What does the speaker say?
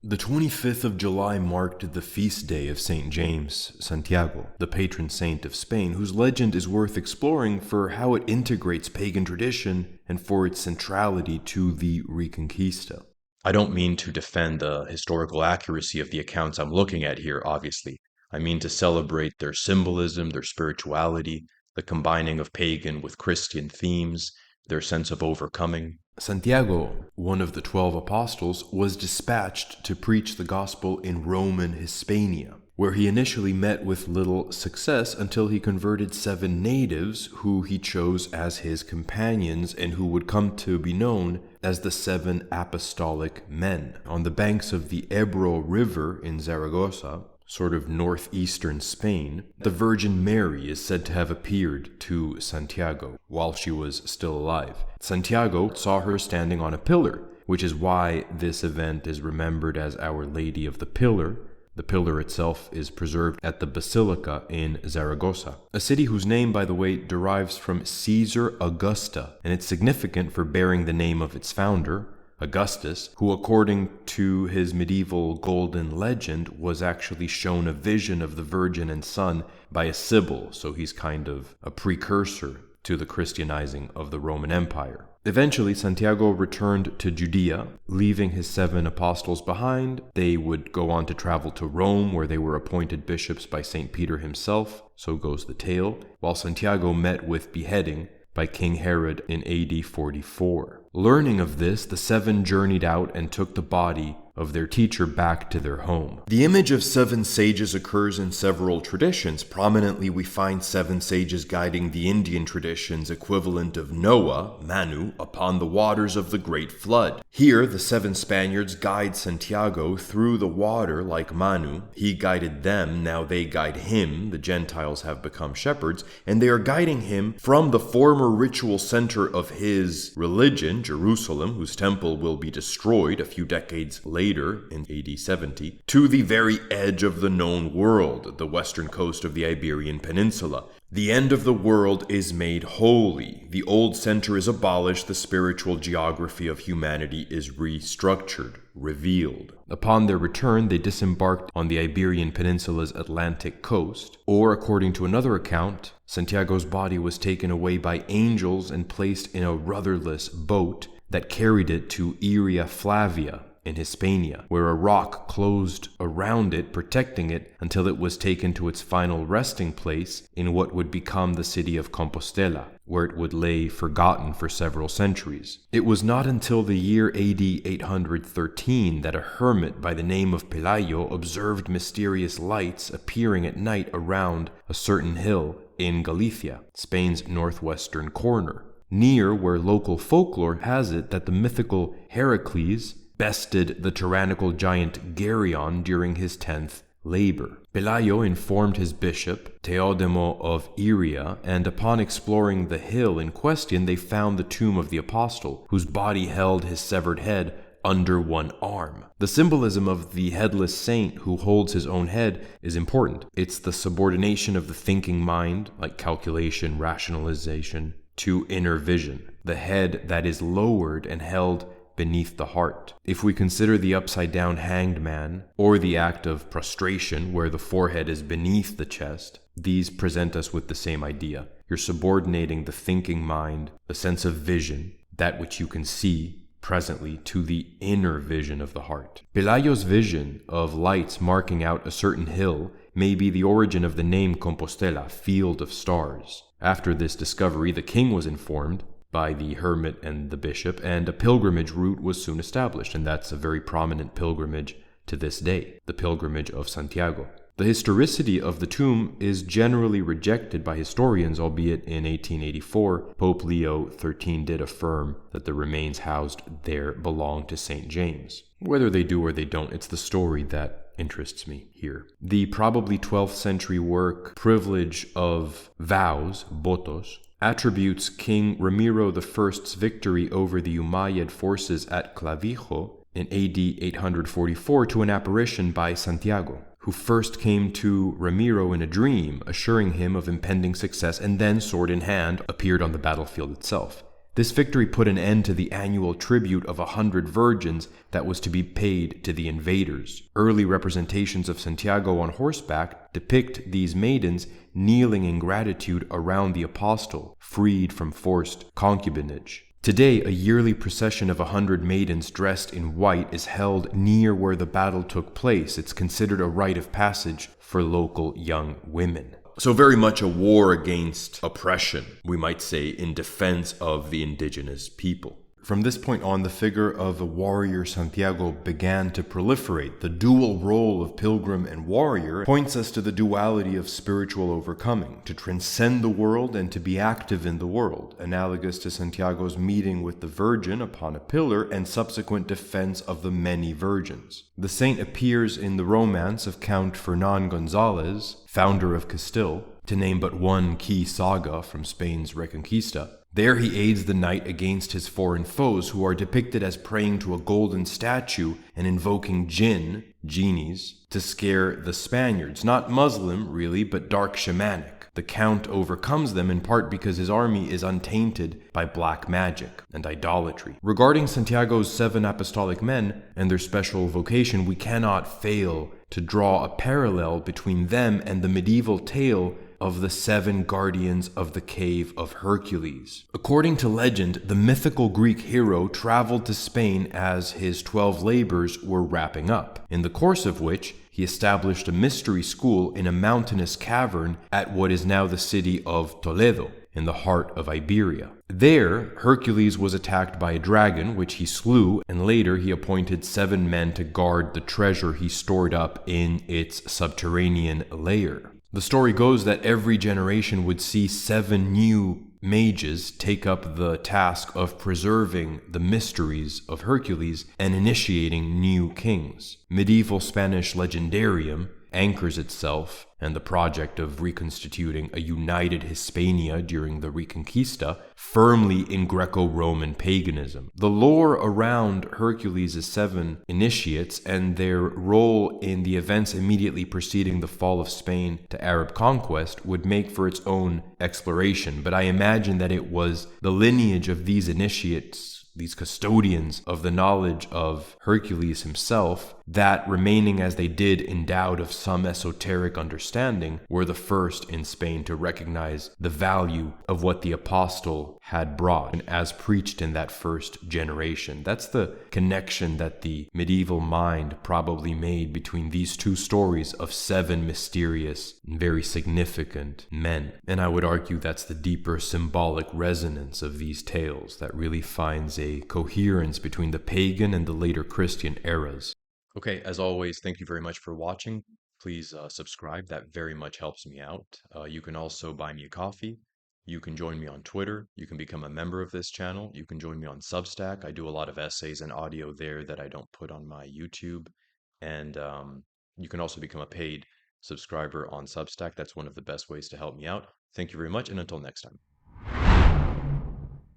The 25th of July marked the feast day of St. James, Santiago, the patron saint of Spain, whose legend is worth exploring for how it integrates pagan tradition and for its centrality to the Reconquista. I don't mean to defend the historical accuracy of the accounts I'm looking at here, obviously. I mean to celebrate their symbolism, their spirituality, the combining of pagan with Christian themes, their sense of overcoming. Santiago, one of the 12 apostles, was dispatched to preach the gospel in Roman Hispania, where he initially met with little success until he converted 7 natives who he chose as his companions and who would come to be known as the 7 Apostolic Men. On the banks of the Ebro River in Zaragoza, sort of northeastern Spain, the Virgin Mary is said to have appeared to Santiago while she was still alive. Santiago saw her standing on a pillar, which is why this event is remembered as Our Lady of the Pillar. The pillar itself is preserved at the Basilica in Zaragoza, a city whose name, by the way, derives from Caesar Augusta, and it's significant for bearing the name of its founder, Augustus, who according to his medieval golden legend was actually shown a vision of the Virgin and Son by a Sibyl, so he's kind of a precursor to the Christianizing of the Roman Empire. Eventually, Santiago returned to Judea, leaving his 7 apostles behind. They would go on to travel to Rome, where they were appointed bishops by St. Peter himself, so goes the tale, while Santiago met with beheading by King Herod in AD 44. Learning of this, the 7 journeyed out and took the body of their teacher back to their home. The image of 7 sages occurs in several traditions. Prominently, we find 7 sages guiding the Indian tradition's equivalent of Noah, Manu, upon the waters of the Great Flood. Here, the 7 Spaniards guide Santiago through the water like Manu. He guided them, now they guide him. The Gentiles have become shepherds, and they are guiding him from the former ritual center of his religion, Jerusalem, whose temple will be destroyed a few decades later in AD 70, to the very edge of the known world, the western coast of the Iberian Peninsula. The end of the world is made holy. The old center is abolished. The spiritual geography of humanity is restructured, revealed. Upon their return, they disembarked on the Iberian Peninsula's Atlantic coast, or according to another account, Santiago's body was taken away by angels and placed in a rudderless boat that carried it to Iria Flavia in Hispania, where a rock closed around it, protecting it until it was taken to its final resting place in what would become the city of Compostela, where it would lay forgotten for several centuries. It was not until the year AD 813 that a hermit by the name of Pelayo observed mysterious lights appearing at night around a certain hill in Galicia, Spain's northwestern corner, near where local folklore has it that the mythical Heracles bested the tyrannical giant Geryon during his 10th labor. Pelayo informed his bishop, Teodemo of Iria, and upon exploring the hill in question, they found the tomb of the apostle, whose body held his severed head under one arm. The symbolism of the headless saint who holds his own head is important. It's the subordination of the thinking mind, like calculation, rationalization, to inner vision, the head that is lowered and held beneath the heart. If we consider the upside-down hanged man, or the act of prostration where the forehead is beneath the chest, these present us with the same idea. You're subordinating the thinking mind, the sense of vision, that which you can see presently, to the inner vision of the heart. Pelayo's vision of lights marking out a certain hill may be the origin of the name Compostela, Field of Stars. After this discovery, the king was informed by the hermit and the bishop, and a pilgrimage route was soon established, and that's a very prominent pilgrimage to this day, the pilgrimage of Santiago. The historicity of the tomb is generally rejected by historians, albeit in 1884, Pope Leo XIII did affirm that the remains housed there belong to St. James. Whether they do or they don't, it's the story that interests me here. The probably 12th century work Privilege of Vows, Votos, attributes King Ramiro I's victory over the Umayyad forces at Clavijo in AD 844 to an apparition by Santiago, who first came to Ramiro in a dream, assuring him of impending success, and then, sword in hand, appeared on the battlefield itself. This victory put an end to the annual tribute of 100 virgins that was to be paid to the invaders. Early representations of Santiago on horseback depict these maidens kneeling in gratitude around the apostle, freed from forced concubinage. Today, a yearly procession of 100 maidens dressed in white is held near where the battle took place. It's considered a rite of passage for local young women. So very much a war against oppression, we might say, in defense of the indigenous people. From this point on, the figure of the warrior Santiago began to proliferate. The dual role of pilgrim and warrior points us to the duality of spiritual overcoming, to transcend the world and to be active in the world, analogous to Santiago's meeting with the Virgin upon a pillar and subsequent defense of the many virgins. The saint appears in the romance of Count Fernan Gonzalez, founder of Castile, to name but one key saga from Spain's Reconquista. There he aids the knight against his foreign foes, who are depicted as praying to a golden statue and invoking genies, to scare the Spaniards. Not Muslim, really, but dark shamanic. The Count overcomes them in part because his army is untainted by black magic and idolatry. Regarding Santiago's 7 apostolic men and their special vocation, we cannot fail to draw a parallel between them and the medieval tale of the 7 guardians of the cave of Hercules. According to legend, the mythical Greek hero traveled to Spain as his 12 labors were wrapping up, in the course of which he established a mystery school in a mountainous cavern at what is now the city of Toledo, in the heart of Iberia. There, Hercules was attacked by a dragon, which he slew, and later he appointed 7 men to guard the treasure he stored up in its subterranean lair. The story goes that every generation would see 7 new mages take up the task of preserving the mysteries of Hercules and initiating new kings. Medieval Spanish legendarium anchors itself and the project of reconstituting a united Hispania during the Reconquista firmly in Greco-Roman paganism. The lore around Hercules' 7 initiates and their role in the events immediately preceding the fall of Spain to Arab conquest would make for its own exploration, but I imagine that it was the lineage of these initiates, these custodians of the knowledge of Hercules himself, that, remaining as they did endowed of some esoteric understanding, were the first in Spain to recognize the value of what the apostle had brought, and as preached in that first generation. That's the connection that the medieval mind probably made between these 2 stories of 7 mysterious and very significant men. And I would argue that's the deeper symbolic resonance of these tales that really finds a coherence between the pagan and the later Christian eras. Okay, as always, thank you very much for watching. Please subscribe. That very much helps me out. You can also buy me a coffee. You can join me on Twitter. You can become a member of this channel. You can join me on Substack. I do a lot of essays and audio there that I don't put on my YouTube. And you can also become a paid subscriber on Substack. That's one of the best ways to help me out. Thank you very much, and until next time.